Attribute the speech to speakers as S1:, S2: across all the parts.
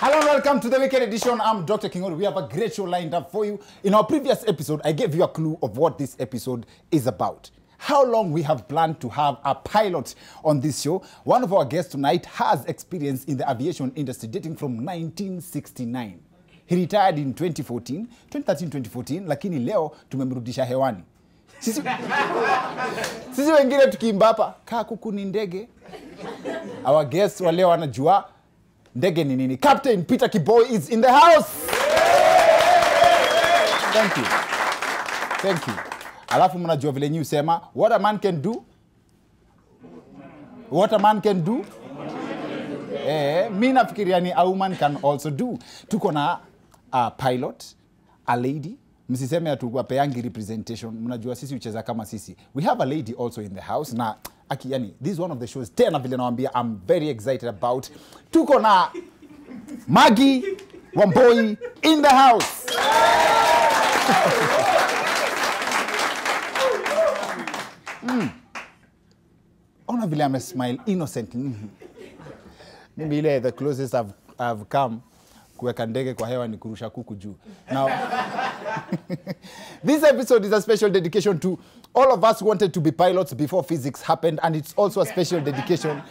S1: Hello and welcome to the weekend edition. I'm Dr. Kiboi. We have a great show lined up for you. In our previous episode, I gave you a clue of what this episode is about. How long we have planned to have a pilot on this show. One of our guests tonight has experience in the aviation industry dating from 1969. He retired in 2013-2014, lakini leo tumemrudisha hewani. Sisi wengine tukiimba hapa, kaa kuku ni ndege. Our guest wa leo anajua ndege ni nini. Captain Peter Kiboi is in the house. Thank you. Thank you. Alafu mnajua vile nyi usema, what a man can do. What a man can do. Mimi nafikiria ni a woman can also do. Tuko na a pilot, a lady. Msiseme atuwapeangi representation. Mnajua sisi ucheza kama sisi. We have a lady also in the house. Na yani, this is one of the shows tena vile nawaambia I'm very excited about. Tuko na Maggie Wamboi in the house. Ona vile ame smile innocently. Mimi ile the closest I've come kuweka ndege kwa hewa ni kurusha kuku juu. Now this episode is a special dedication to all of us who wanted to be pilots before physics happened, and it's also a special dedication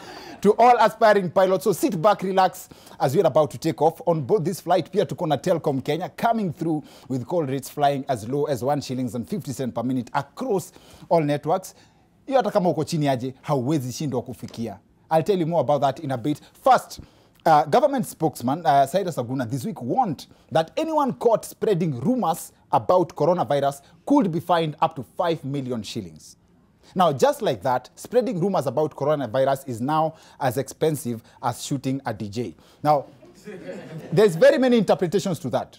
S1: to all aspiring pilots. So sit back, relax as we're about to take off. On board this flight, pia tuko na Telcom Kenya coming through with call rates flying as low as 1 shillings and 50 cents per minute across all networks. Hiyo hata kama uko chini aje, hauwezi shindwa kufikia. I'll tell you more about that in a bit. First, government spokesman Saida Saguna this week warned that anyone caught spreading rumors about coronavirus could be fined up to 5 million shillings. Now, just like that, spreading rumors about coronavirus is now as expensive as shooting a DJ. Now, there's very many interpretations to that.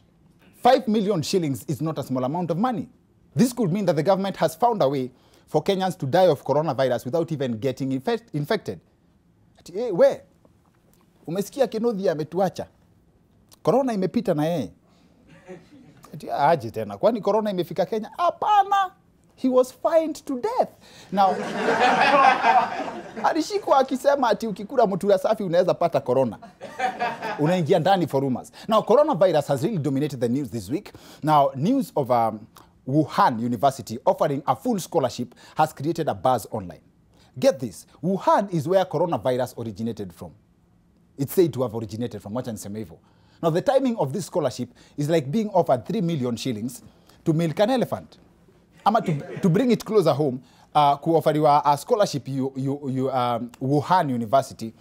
S1: 5 million shillings is not a small amount of money. This could mean that the government has found a way for Kenyans to die of coronavirus without even getting infected. Hey, where? Umesikia Kenothi ametuacha. Corona imepita na yeye. Aje tena. Kwani corona imefika Kenya? Hapana. He was fined to death. Now, alishikwa akisema ati ukikula mtu safi unaweza pata corona. Unaingia ndani for rumors. Now, coronavirus has really dominated the news this week. Now, news of Wuhan University offering a full scholarship has created a buzz online. Get this. Wuhan is where coronavirus originated from. It's said to have originated from. Wacha niseme hivyo. Now, the timing of this scholarship is like being offered 3 million shillings to milk an elephant. Ama to bring it closer home, kuoferiwa a scholarship Wuhan University,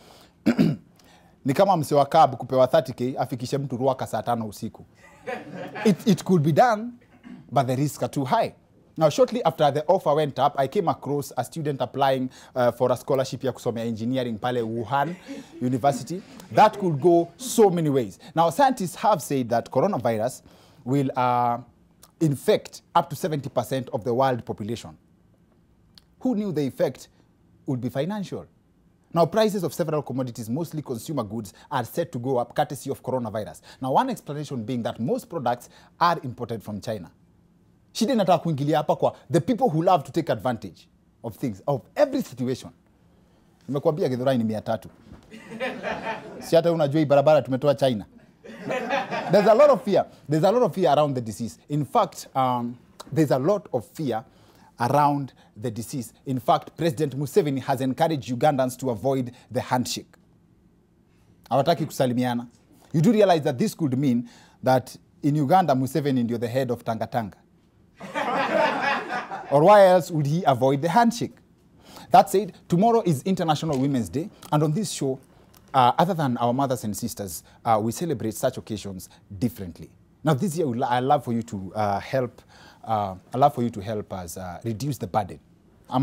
S1: ni kama mse wa cab kupewa 30k, afikishe mtu Ruaka saa 5 usiku. It could be done, but the risks are too high. Now, shortly after the offer went up, I came across a student applying for a scholarship ya kusomea engineering pale Wuhan University. That could go so many ways. Now, scientists have said that coronavirus will infect up to 70% of the world population. Who knew the effect would be financial? Now, prices of several commodities, mostly consumer goods, are set to go up courtesy of coronavirus. Now, one explanation being that most products are imported from China. Shida inataka kuingilia hapa kwa the people who love to take advantage of things, of every situation. Nimekuambia Githurai ni 300. Si hata unajua hii barabara tumetoa China. There's a lot of fear. There's a lot of fear around the disease. In fact, there's a lot of fear around the disease. In fact, President Museveni has encouraged Ugandans to avoid the handshake. Hawataki kusalimiana. You do realize that this could mean that in Uganda, Museveni ndio the head of Tanga Tanga. Or why else would he avoid the handshake? That said, tomorrow is International Women's Day, and on this show, other than our mothers and sisters, we celebrate such occasions differently. Now, this year, I'd love for you to help us reduce the burden.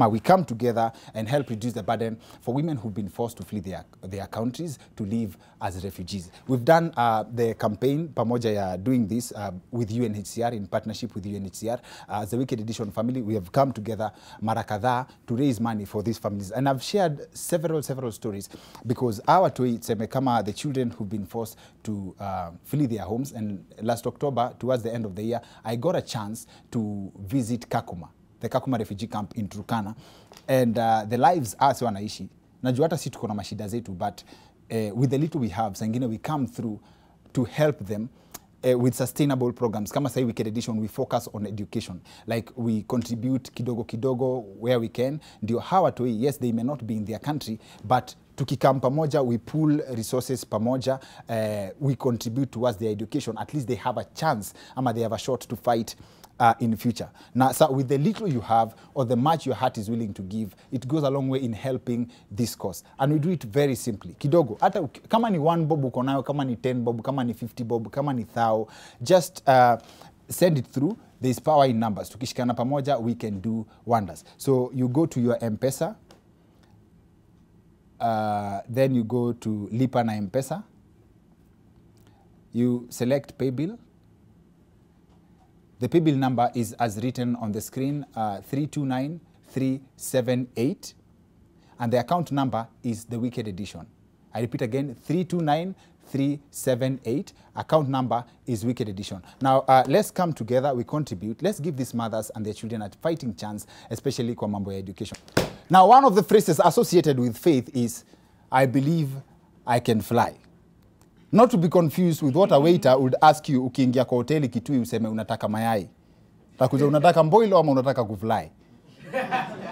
S1: We come together and help reduce the burden for women who've been forced to flee their countries to live as refugees. We've done the campaign, pamoja ya doing this with UNHCR, in partnership with UNHCR. As the Wicked Edition family, we have come together mara kadhaa to raise money for these families. And I've shared several stories because our toi tseme kama the children who've been forced to flee their homes. And last October, towards the end of the year, I got a chance to visit Kakuma, the Kakuma refugee camp in Turkana, and the lives as wanaishi. Najua hata si tuko na mashida zetu, but with the little we have, sangine we come through to help them with sustainable programs. Kama say Wicked Edition, we focus on education. Like we contribute kidogo kidogo where we can. Ndio hawa toi, yes, they may not be in their country, but tukikam pamoja, we pool resources pamoja, we contribute towards their education. At least they have a chance, ama they have a shot to fight in the future. Now, so with the little you have or the much your heart is willing to give, it goes a long way in helping this cause. And we do it very simply. Kidogo, hata kama ni 1 bob uko nayo, kama ni 10 bob, kama ni 50 bob, kama ni 1,000, just send it through. There is power in numbers. Tukishikana pamoja, we can do wonders. So you go to your M-Pesa, then you go to Lipa na M-Pesa, you select pay bill. The pay bill number is as written on the screen, 329378, and the account number is the Wicked Edition. I repeat again, 329378, account number is Wicked Edition. Now, let's come together, we contribute, let's give these mothers and their children a fighting chance, especially kwa mambo ya education. Now, one of the phrases associated with faith is, I believe I can fly. Not to be confused with what a waiter would ask you ukiingia kwa hoteli Kitui useme unataka mayai. Takuja unataka mboilo ama unataka kufly.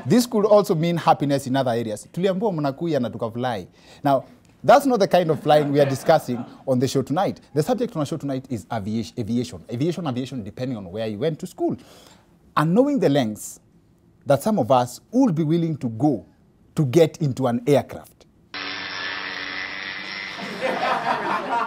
S1: This could also mean happiness in other areas. Tuliambiwa mnakuya na tukafly. Now, that's not the kind of flying we are discussing on the show tonight. The subject on our show tonight is aviation. Aviation, depending on where you went to school. And knowing the lengths that some of us would be willing to go to get into an aircraft.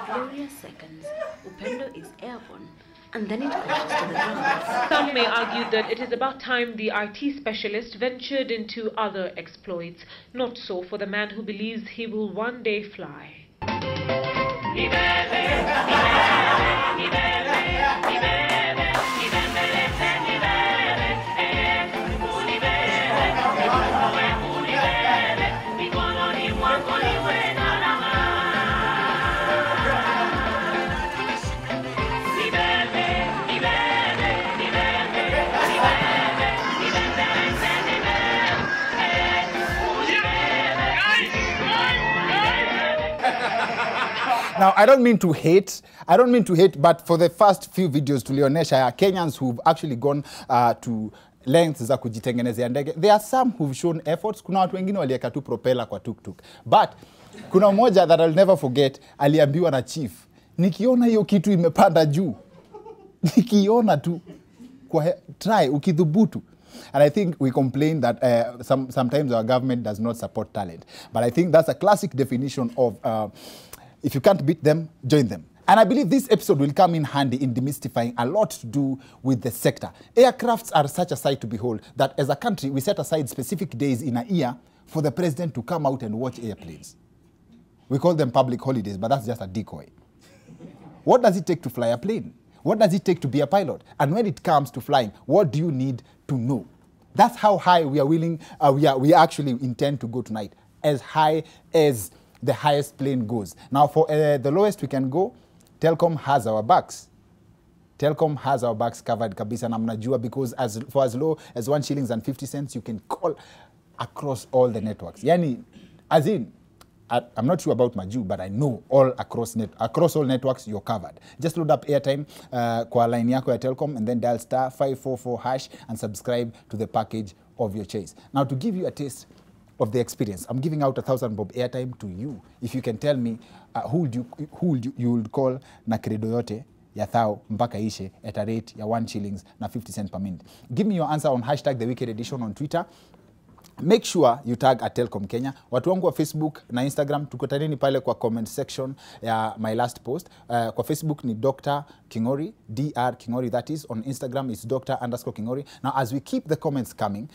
S2: Glorious seconds, Upendo is airborne, and then it crashes to the ground.
S3: Some may argue that it is about time the IT specialist ventured into other exploits. Not so for the man who believes he will one day fly.
S1: Now, I don't mean to hate, but for the first few videos tulionesha Kenyans who've actually gone to lengths za kujitengenezea ndege, there are some who've shown efforts. Kuna watu wengine walieka tu propeller kwa tuk-tuk. But kuna mmoja that I'll never forget, aliambiwa na chief, nikiona hiyo kitu imepanda juu, nikiona tu, try, ukidhubutu. And I think we complain that sometimes our government does not support talent. But I think that's a classic definition of if you can't beat them, join them. And I believe this episode will come in handy in demystifying a lot to do with the sector. Aircrafts are such a sight to behold that as a country, we set aside specific days in a year for the president to come out and watch airplanes. We call them public holidays, but that's just a decoy. What does it take to fly a plane? What does it take to be a pilot? And when it comes to flying, what do you need to know? That's how high we are willing, we actually intend to go tonight. As high as the highest plane goes. Now, for the lowest we can go, Telkom has our backs. Telkom has our backs covered kabisa na mnajua, because for as low as 1 shillings and 50 cents, you can call across all the networks. Yani, as in, I'm not sure about Maju, but I know all across all networks you're covered. Just load up airtime kwa line yako ya Telkom and then dial *544# and subscribe to the package of your choice. Now, to give you a taste of the experience, I'm giving out 1,000 bob airtime to you. If you can tell me who you would call na credo yote ya thao mpaka ishe at a rate ya 1 shillings na 50 cents per minute. Give me your answer on #TheWickedEdition on Twitter. Make sure you tag at Telkom Kenya. Watu wangu wa Facebook na Instagram, tukutaneni pale kwa comment section ya my last post. Kwa Facebook ni Dr. Kingori, Dr. Kingori, that is. On Instagram is Dr._Kingori. Now, as we keep the comments coming,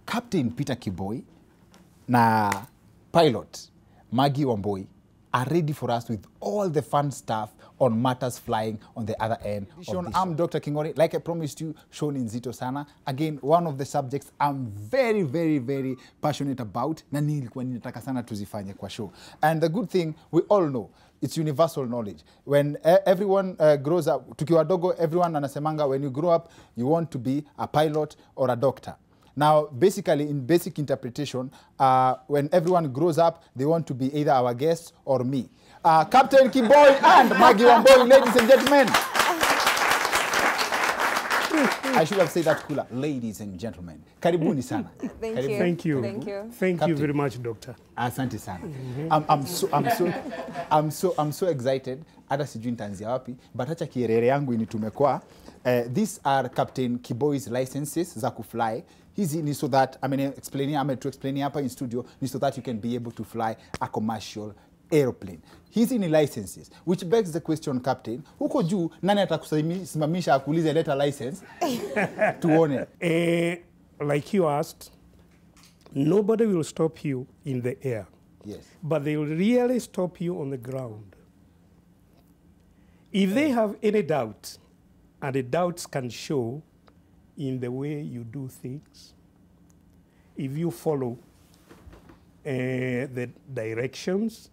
S1: Captain Peter Kiboi na pilot Maggie Wamboi are ready for us with all the fun stuff on matters flying on the other end of this. I'm Dr. Kingori. Like I promised you, Sean in Zito Sana. Again, one of the subjects I'm very, very, very passionate about. Na nilikuwa ninataka sana tuzifanye kwa show. And the good thing, we all know, it's universal knowledge. When everyone grows up, tukiwa dogo, everyone anasemanga, when you grow up, you want to be a pilot or a doctor. Now, basically, in basic interpretation, when everyone grows up, they want to be either our guests or me. Captain Kiboi and Maggie Wamboi, ladies and gentlemen. I should have said that cooler. Ladies and gentlemen. Karibuni sana.
S4: Thank you.
S5: Thank you.
S4: Thank you.
S5: Thank
S1: Captain.
S5: you very much, Doctor.
S1: Asante sana. I'm so excited. Hata sijui nitaanzia wapi, but acha kierere yangu initume kwa. These are Captain Kiboi's licenses za kufly. Hizi ni so that to explain hapa in studio ni so that you can be able to fly a commercial aeroplane. Hizi ni licenses, which begs the question, Captain, huko juu nani atakusimamisha akuulize leta license tuone?
S5: Like you asked, nobody will stop you in the air.
S1: Yes.
S5: But they will really stop you on the ground. If they have any doubt, and the doubts can show in the way you do things, if you follow the directions,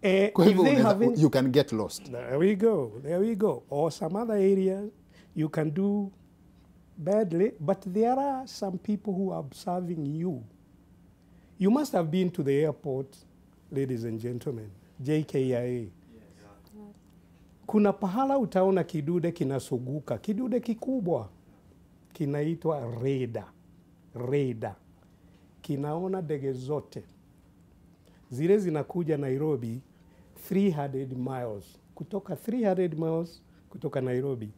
S5: if
S1: Kwa hivyo
S5: they haven't,
S1: you can get lost.
S5: there we go. Or some other areas you can do badly, but there are some people who are observing you. You must have been to the airport, ladies and gentlemen, JKIA. Kuna pahala utaona kidude kinasuguka, kidude kikubwa, kinaitwa radar. Kinaona ndege zote. Zile zinakuja Nairobi 300 miles. Kutoka 300 miles kutoka Nairobi,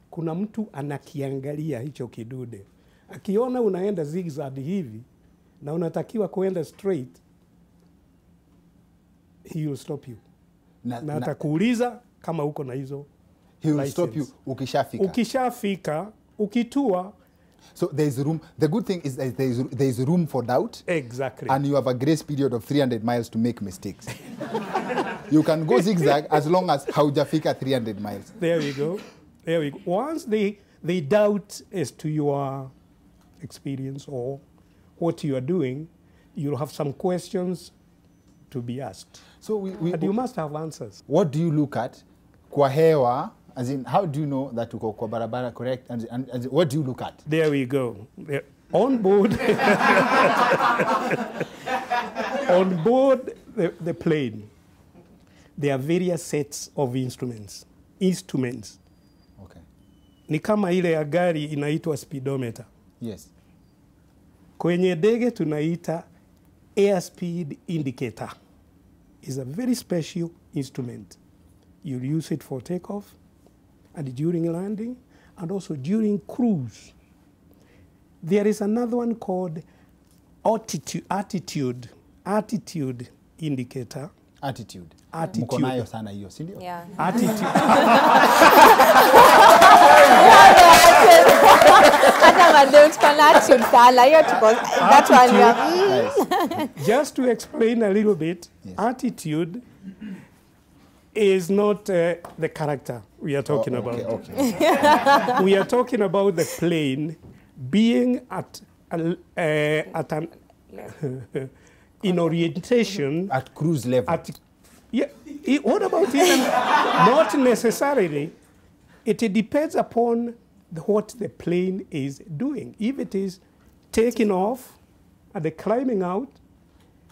S5: kuna mtu anakiangalia hicho kidude. Akiona unaenda zigzag hivi na unatakiwa kuenda straight, he will stop you. Na atakuuliza kama uko na hizo
S1: He will
S5: license.
S1: stop you ukishafika.
S5: Ukishafika, ukitua.
S1: So there is room. The good thing is that there is room for doubt.
S5: Exactly.
S1: And you have a grace period of 300 miles to make mistakes. You can go zigzag as long as haujafika 300 miles.
S5: There we go. Once they doubt as to your experience or what you are doing, you'll have some questions to be asked.
S1: So
S5: and you must have answers.
S1: What do you look at? Kwa hewa, as in, how do you know that uko kwa barabara correct? And what do you look at?
S5: There we go. On board, on board the plane, there are various sets of instruments.
S1: Okay.
S5: Ni kama ile ya gari inaitwa speedometer.
S1: Yes.
S5: Kwenye ndege tunaita airspeed indicator. It's a very special instrument. You'll use it for takeoff and during landing and also during cruise. There is another one called attitude indicator.
S1: Attitude.
S5: Attitude.
S1: Mko nayo sana hiyo, si ndio?
S4: Yeah.
S5: Attitude.
S4: That one, yeah.
S1: Nice.
S5: Just to explain a little bit,
S1: Yes.
S5: attitude is not the character we are talking about.
S1: Okay.
S5: We are talking about the plane being at an in orientation
S1: At cruise level.
S5: what about even not necessarily? It depends upon what the plane is doing. If it is taking off and the climbing out,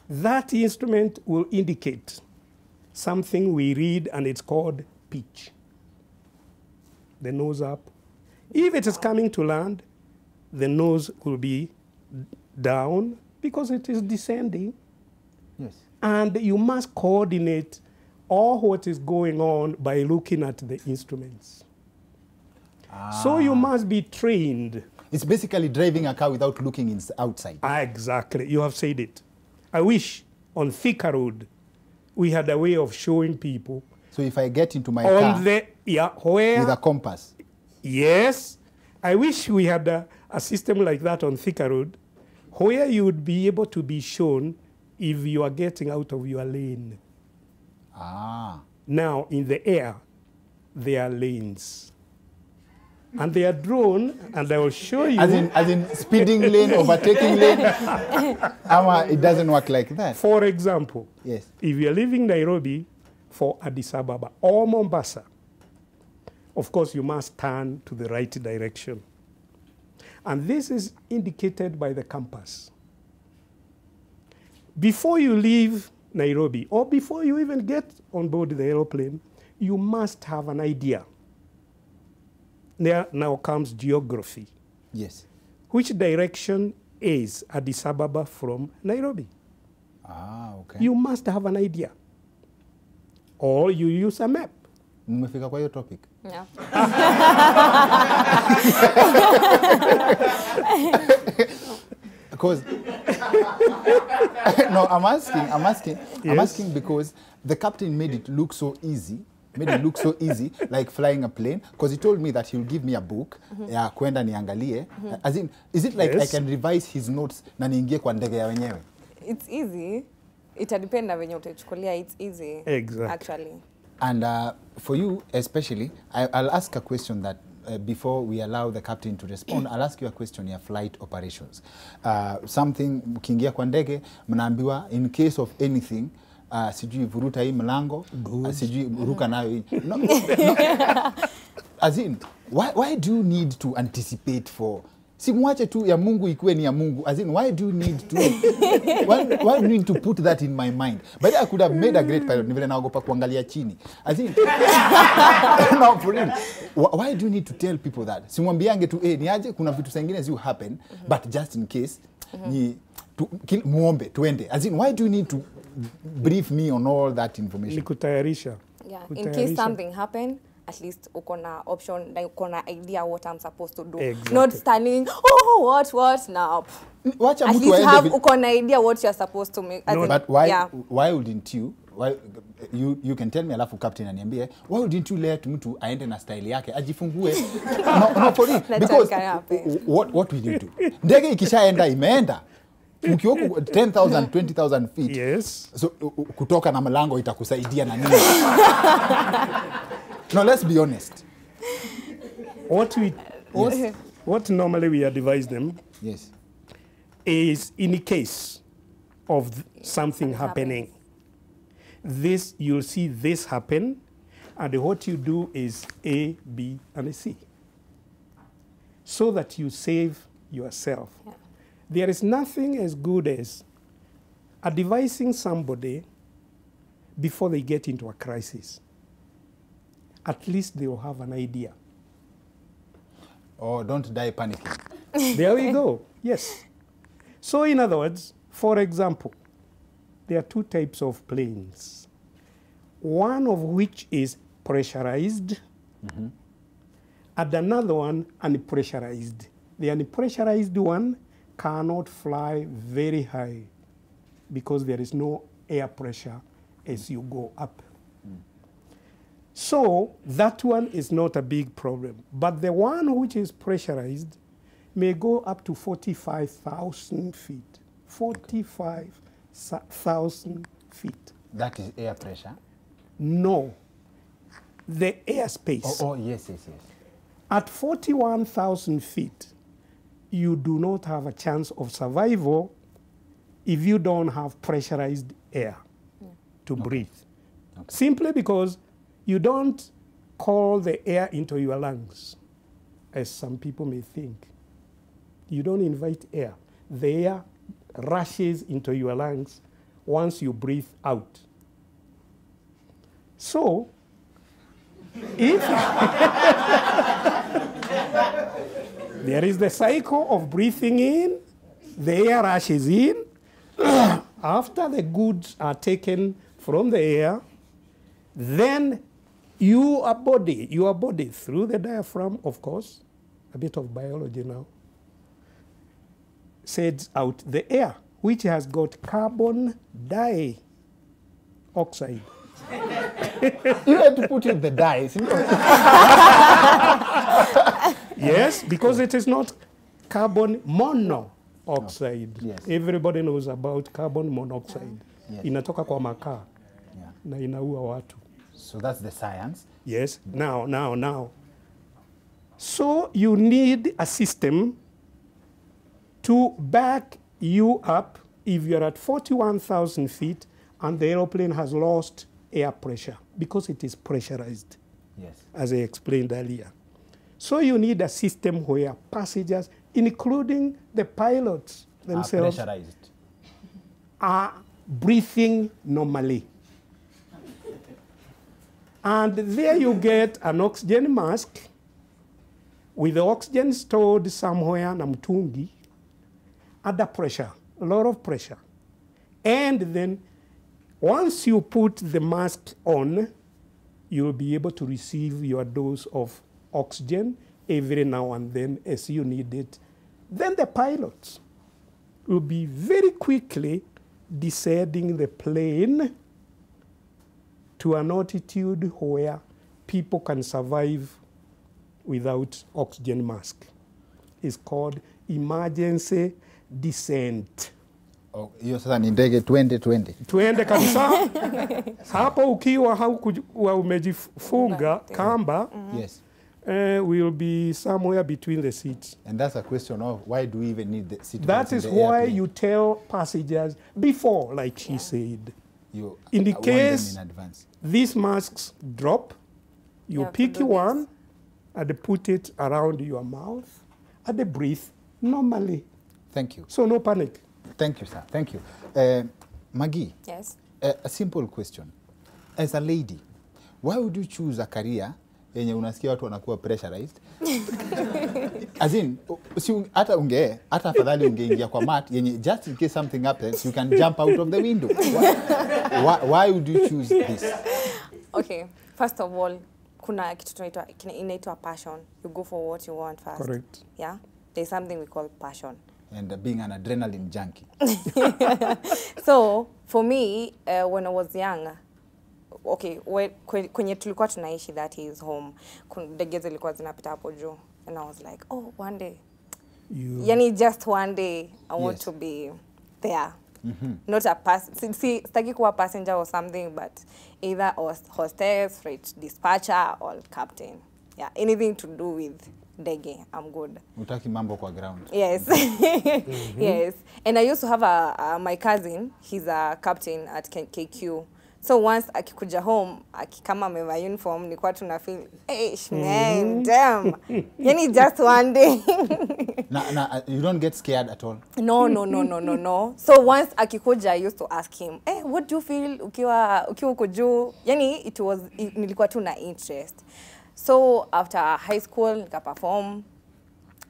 S5: that instrument will indicate something we read, and it's called pitch. The nose up. If it is coming to land, the nose will be down because it is descending.
S1: Yes.
S5: And you must coordinate all what is going on by looking at the instruments. So you must be trained.
S1: It's basically driving a car without looking outside.
S5: Exactly. You have said it. I wish on Thika Road we had a way of showing people
S1: So if I get into my
S5: on
S1: car
S5: the where
S1: with a compass,
S5: yes, I wish we had a system like that on Thika Road, where you would be able to be shown if you are getting out of your lane. Now in the air, there are lanes. And they are drawn, and I will show you.
S1: as in speeding lane, overtaking lane. It doesn't work like that.
S5: For example,
S1: Yes.
S5: if you are leaving Nairobi for Addis Ababa or Mombasa, of course you must turn to the right direction. And this is indicated by the compass. Before you leave Nairobi, or before you even get on board the aeroplane, you must have an idea. Now comes geography.
S1: Yes.
S5: Which direction is Addis Ababa from Nairobi?
S1: Ah, okay.
S5: You must have an idea. Or you use a map.
S1: Mmefika kwa hiyo topic.
S4: Yeah.
S1: Because no, I'm asking because the captain made it look so easy. Like flying a plane, because he told me that he'll give me a book ya kwenda niangalie. As in, is it like
S5: Yes.
S1: I can revise his notes na niingie kwa ndege ya wenyewe?
S4: It's easy. Itadepend na venye utaichukulia. It's easy.
S5: Exactly.
S4: Actually.
S1: And for you especially, I'll ask a question that before we allow the captain to respond, I'll ask you a question ya flight operations. Something, ukiingia kwa ndege, mnaambiwa in case of anything, sijui vuruta hii mlango, sijui ruka nayo hii. No. As in, why do you need to anticipate for? Si mwache tu ya Mungu ikuwe ni ya Mungu. As in, why do you need to why do you need to put that in my mind? But I could have made a great pilot. Ni vile naogopa kuangalia chini. As in, no, for real. Why do you need to tell people that? Simwambiange tu ni aje kuna vitu zingine zi happen, but just in case ni muombe tuende. As in, why do you need to brief me on all that information?
S5: Ni kutayarisha.
S4: Yeah. In case something happen, at least uko na option, like uko na idea what I'm supposed to do.
S5: Exactly.
S4: Not standing, oh, what now?
S1: Wacha
S4: At
S1: mtu
S4: least
S1: aende
S4: have uko na idea what you're supposed to make. As
S5: No,
S4: in,
S1: But why
S4: yeah.
S1: why wouldn't you? Why you can tell me alafu captain aniambie, why wouldn't you let mtu aende na style yake ajifungue? No, for it.
S4: That
S1: Because
S4: can happen.
S1: what will you do? Ndege ikishaenda imeenda. Ukioko 10,000 20,000 feet.
S5: Yes.
S1: So kutoka na mlango itakusaidia na nini? No, let's be honest.
S5: What normally we advise them
S1: Yes.
S5: is in case of something happening. This, you'll see this happen, and what you do is A, B, and C. So that you save yourself.
S4: Yeah.
S5: There is nothing as good as advising somebody before they get into a crisis. At least they will have an idea.
S1: Oh, don't die panicking.
S5: There we go. Yes. So in other words, for example, there are two types of planes. One of which is pressurized, and another one unpressurized. The unpressurized one cannot fly very high because there is no air pressure as you go up. So that one is not a big problem. But the one which is pressurized may go up to 45,000 feet. 45,000 feet.
S1: That is air pressure.
S5: No. The airspace.
S1: Oh, yes.
S5: At 41,000 feet, you do not have a chance of survival if you don't have pressurized air to breathe. Okay. Simply because you don't call the air into your lungs, as some people may think. You don't invite air. The air rushes into your lungs once you breathe out. So, if there is the cycle of breathing in, the air rushes in. After the goods are taken from the air, then your body through the diaphragm, of course, a bit of biology now, sends out the air, which has got carbon dioxide.
S1: You had to put in the dice.
S5: Yes, because it is not carbon monoxide.
S1: Yes.
S5: Everybody knows about carbon monoxide.
S1: Yes.
S5: Inatoka kwa makaa na inaua watu.
S1: So that's the science.
S5: Yes, now. So you need a system to back you up if you're at 41,000 feet and the aeroplane has lost air pressure because it is pressurized,
S1: Yes.
S5: as I explained earlier. So you need a system where passengers, including the pilots themselves,
S1: Pressurized.
S5: are breathing normally. And there you get an oxygen mask with the oxygen stored somewhere na mtungi under pressure, a lot of pressure. And then once you put the mask on, you'll be able to receive your dose of oxygen every now and then as you need it. Then the pilots will be very quickly descending the plane to an altitude where people can survive without oxygen mask. It's called emergency descent.
S1: Oh, hiyo sasa ni ndege 2020.
S5: Tuende kabisa. Hapo ukiwa haukuwa umejifunga kamba,
S1: Yes.
S5: Will be somewhere between the seats.
S1: And that's a question of why do we even need the seat
S5: That
S1: belts in
S5: is
S1: the
S5: why
S1: airplane?
S5: you tell passengers before, like she said.
S1: You
S5: In the
S1: warn them
S5: case
S1: in advance.
S5: these masks drop, you
S4: have to
S5: pick
S4: do
S5: one and put it around your mouth and breathe normally.
S1: Thank you.
S5: So no panic.
S1: Thank you, sir. Thank you. Maggie,
S4: Yes.
S1: a simple question. As a lady, why would you choose a career yenye unasikia watu wanakuwa pressurized? As in, hata afadhali ungeingia kwa mat yenye just in case something happens, you can jump out of the window. Why would you choose this?
S4: Okay, first of all, kuna kitu inaitwa passion. You go for what you want first.
S5: Correct.
S4: Yeah? There's something we call passion.
S1: And being an adrenaline junkie.
S4: So, for me, when I was young, okay, kwenye tulikuwa tunaishi, that is home, ndege zilikuwa zinapita hapo juu. And I was like, oh, one day. Yani just one day, I want to be there. Not a sitaki kuwa passenger or something, but either hostess, freight dispatcher, or captain. Yeah, anything to do with ndege, I'm good.
S1: Utaki mambo kwa ground.
S4: Yes. Yes. And I used to have my cousin, he's a captain at KQ. So once akikuja home, akikama amevaa uniform, nilikuwa tuna feel, hey, man, damn. Yani just one day.
S1: You don't get scared at all?
S4: No. So once akikuja, I used to ask him, hey, what do you feel ukiwa uko juu? Yani nilikuwa tu na interest. So after high school, nika perform.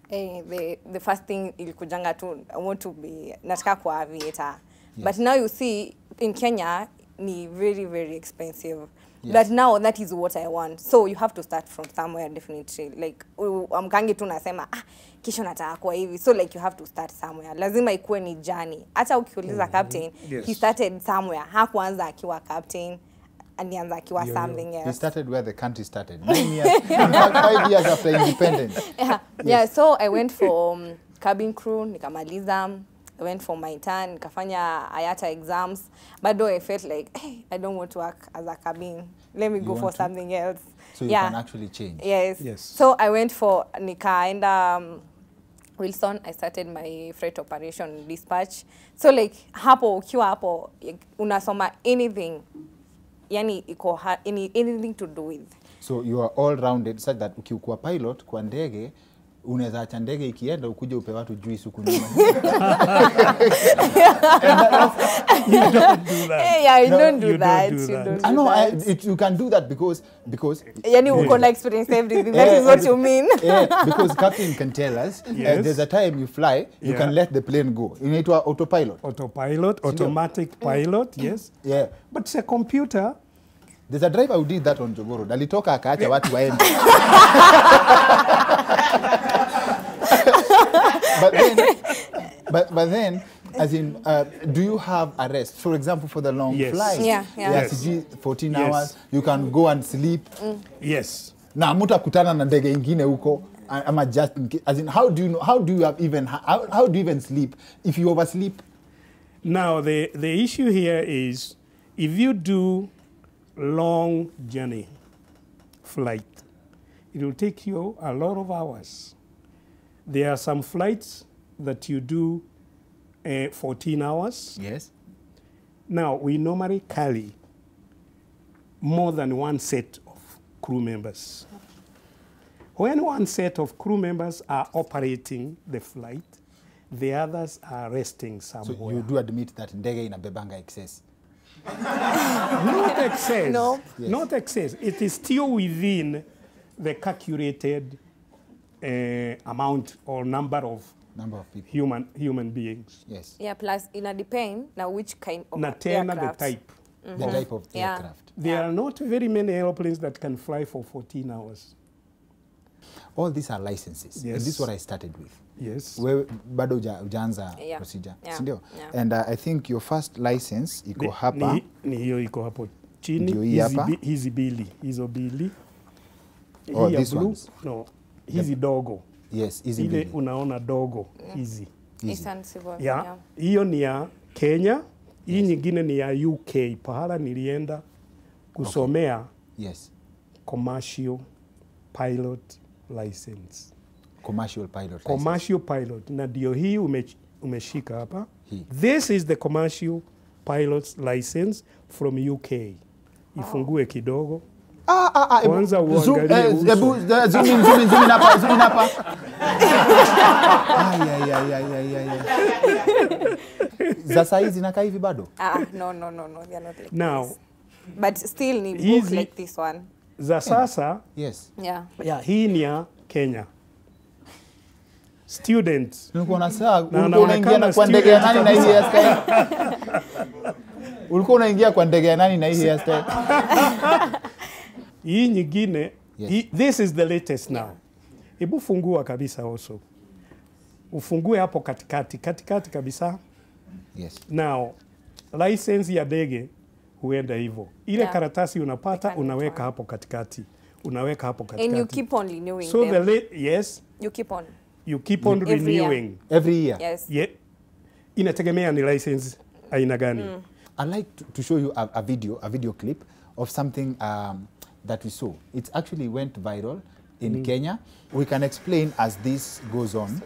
S4: The first thing ilikujanga tu, I want to be, nataka kuwa aviator. Yes. But now you see, in Kenya, ni very, very expensive. Yes. But now that is what I want. So you have to start from somewhere, definitely. Like, amkangi tu nasema, kisho nataka kuwa hivi. So like you have to start somewhere. Lazima ikuwe ni journey. Hata ukiuliza captain, yes, he started somewhere. Hakuanza akiwa captain. Alianza akiwa something else.
S1: He started where the country started. 9 years, in fact 5 years after independence.
S4: Yeah, so I went for cabin crew, nikamaliza. I went for my turn, nikafanya IATA exams. But though I felt like, hey, I don't want to work as a cabin. Let me go for something else.
S1: So you can actually change.
S4: Yes. So I went for nikaenda Wilson. I started my freight operation dispatch. So like hapo ukiwa hapo unasoma anything. Yani anything to do with.
S1: So you are all rounded such that ukikuwa pilot kwa ndege unaweza acha ndege ikienda ukuje upe watu juice huku nyuma.
S5: You don't do that.
S4: Yeah, you don't do that.
S1: I know you can do that because
S4: yani uko na experience everything. That is what you mean.
S1: Yeah, because captain can tell us there's a time you fly, you can let the plane go. Inaitwa autopilot.
S5: Automatic pilot, yes.
S1: Yeah.
S5: But it's a computer.
S1: There's a driver who did that on Jogoro. Alitoka akaacha watu waende. But then, as in, do you have a rest? For example, for the long flight.
S4: Yeah.
S1: Yes. 14 hours, you can go and sleep.
S5: Yes.
S1: Na mutakutana na ndege ingine huko. Ama just as in, how do you even sleep if you oversleep?
S5: Now the issue here is if you do long journey flight, it will take you a lot of hours. There are some flights that you do 14 hours.
S1: Yes.
S5: Now, we normally carry more than one set of crew members. When one set of crew members are operating the flight, The others are resting
S1: So
S5: somewhere.
S1: you do admit that ndege inabebanga excess.
S5: Not excess.
S4: No.
S1: Yes.
S5: Not excess. It is still within the calculated amount or number of
S1: people.
S5: human beings.
S1: Yes.
S4: Yeah, plus ina depend na which kind of
S5: Na tena the
S4: aircraft.
S5: type.
S1: The type of
S4: Yeah.
S1: aircraft.
S5: There are not very many airplanes that can fly for 14 hours.
S1: All these are licenses.
S5: Yes.
S1: And this is what I started with.
S5: Yes.
S1: Wewe bado ujaanza
S4: Yeah.
S1: procedure.
S4: Yeah.
S1: Sindio?
S4: Yeah.
S1: And I think your first license iko hapa.
S5: Ni hiyo iko hapo chini.
S1: Ndio hii hapa.
S5: Hizi bili. Hizo bili.
S1: Oh,
S5: Hii ya
S1: these
S5: blue,
S1: ones.
S5: no. Hizi dogo.
S1: Yes, easy
S5: Ile
S1: building.
S5: unaona dogo. Hizi.
S4: Nissan Civil.
S5: Yeah. Hiyo ni ya Kenya. Hii nyingine ni ya UK. Pahala nilienda kusomea
S1: Yes.
S5: commercial pilot license.
S1: Commercial pilot license.
S5: Commercial pilot. Na ndio hii umeshika hapa.
S1: Hii.
S5: This is the commercial pilot's license from UK. Ifungue kidogo. Kwanza uangalie uso.
S1: Zoom in hapa. Za saa hizi zinakaa hivi bado?
S4: No, they are not like
S5: Now,
S4: this. But still ni book
S5: Easy.
S4: like this one.
S5: za sasa,
S1: Yes.
S4: Yeah.
S5: hii ni ya Kenya. Students.
S1: Ulikuwa na saa, ulikuwa
S5: naonekana
S1: unaingia kwa ndege ya nani na hii
S5: student
S1: hairstyle? Ulikuwa unaingia kwa ndege ya nani na hii hairstyle?
S5: Hii nyingine,
S1: Yes.
S5: this is the latest now. Hebu fungua kabisa also. Ufungue hapo katikati kabisa.
S1: Yes.
S5: Now, license ya ndege huenda hivyo. Ile
S4: Yeah.
S5: karatasi unapata,
S4: Like
S5: unaweka hapo katikati. Unaweka hapo katikati.
S4: And you keep on renewing
S5: so
S4: them.
S5: yes,
S4: You keep on.
S5: you keep on
S4: Every year.
S5: renewing.
S1: Every year.
S4: Yes.
S5: Yeah. Inategemea ni license aina gani.
S1: I'd like to show you a video clip of something that we saw. It actually went viral in Kenya. We can explain as this goes on.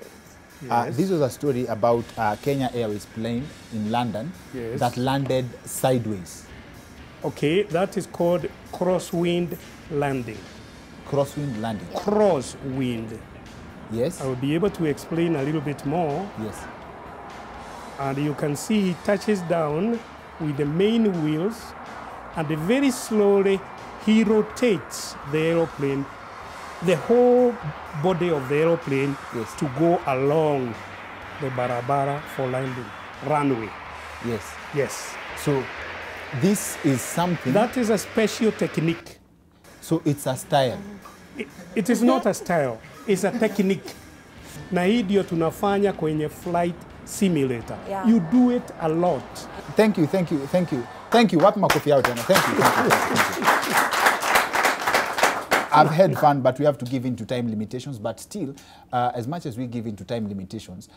S5: Yes.
S1: This was a story about Kenya Airways plane in London
S5: Yes.
S1: that landed sideways.
S5: Okay, that is called crosswind landing.
S1: Crosswind landing.
S5: Crosswind.
S1: Yes.
S5: I will be able to explain a little bit more.
S1: Yes.
S5: And you can see he touches down with the main wheels, and very slowly he rotates the aeroplane, the whole body of the aeroplane,
S1: Yes.
S5: to go along the barabara for landing, runway.
S1: Yes.
S5: Yes.
S1: So this is something.
S5: That is a special technique.
S1: So it's a style.
S5: It is not a style, it's a technique. Na hii ndio tunafanya kwenye flight simulator.
S4: Yeah.
S5: You do it a lot.
S1: Thank you. Wapi makofi yao tena. Thank you. I've had fun, but we have to give in to time limitations. But still, as much as we give in to time limitations,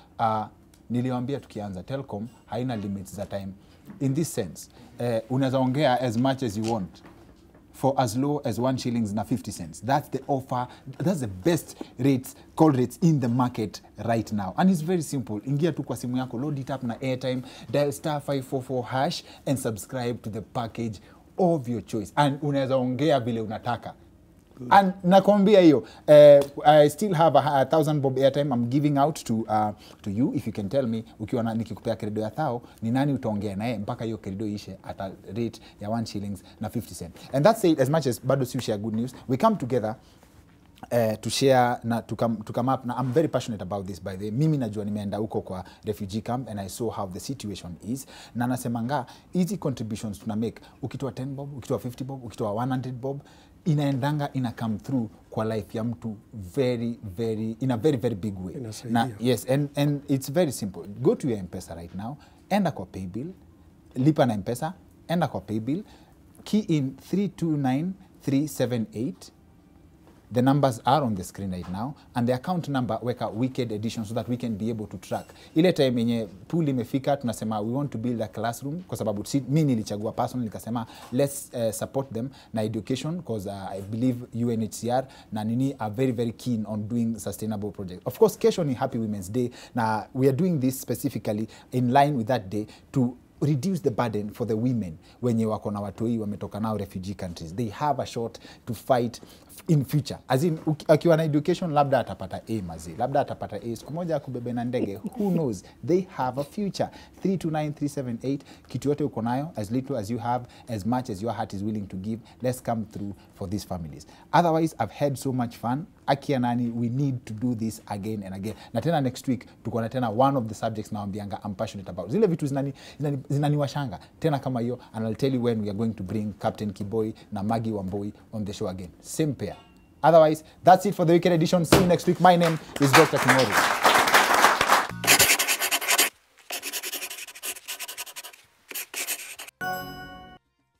S1: niliwaambia tukianza, Telcom haina limits za time. In this sense, unaweza ongea as much as you want for as low as 1 shillings na 50 cents. That's the offer. That's the best rates, call rates in the market right now. And it's very simple. Ingia tu kwa simu yako, load it up na airtime, dial *544# and subscribe to the package of your choice. And unaweza ongea vile unataka. And nakwambia hiyo, I still have a 1,000 bob airtime I'm giving out to you. If you can tell me, ukiwa nikikupea kredo ya 1,000, ni nani utaongea naye mpaka hiyo kredo ishe at a rate ya 1 shillings na 50 cents. And that's it. As much as bado si share good news, we come together to share na to come up. Now, I'm very passionate about this, by the way. Mimi najua nimeenda huko kwa refugee camp and I saw how the situation is. Na nasemanga, easy contributions tuna make. Ukitoa 10 bob, ukitoa 50 bob, ukitoa 100 bob, inaendanga ina come through kwa life ya mtu in a very big way. Na, yes, and it's very simple. Go to your M-Pesa right now, enda kwa paybill, lipa na M-Pesa, enda kwa paybill, key in 329378. The numbers are on the screen right now, and the account number weka wicked edition so that we can be able to track. Ile time yenye pool imefika tunasema we want to build a classroom kwa sababu mimi nilichagua personally nikasema let's support them na education because I believe UNHCR na nini are very keen on doing sustainable projects. Of course, kesho ni Happy Women's Day na we are doing this specifically in line with that day to reduce the burden for the women wenye wako na watoi wametoka nao refugee countries. They have a shot to fight in future. As in, akiwa na education, labda atapata A mazi, labda atapata A, siku moja akubebe na ndege, who knows? They have a future. 329-378, kitu yote uko nayo, as little as you have, as much as your heart is willing to give, let's come through for these families. Otherwise, I've had so much fun. Akia nani, we need to do this again and again. Na tena next week, tuko na tena one of the subjects now ambianga I'm passionate about. Zile vitu zinaniwashanga. Tena kama hiyo, and I'll tell you when we are going to bring Captain Kiboi na Maggie Wamboi on the show again. Same pair. Otherwise, that's it for the weekend edition. See you next week. My name is Dr. Kimoru.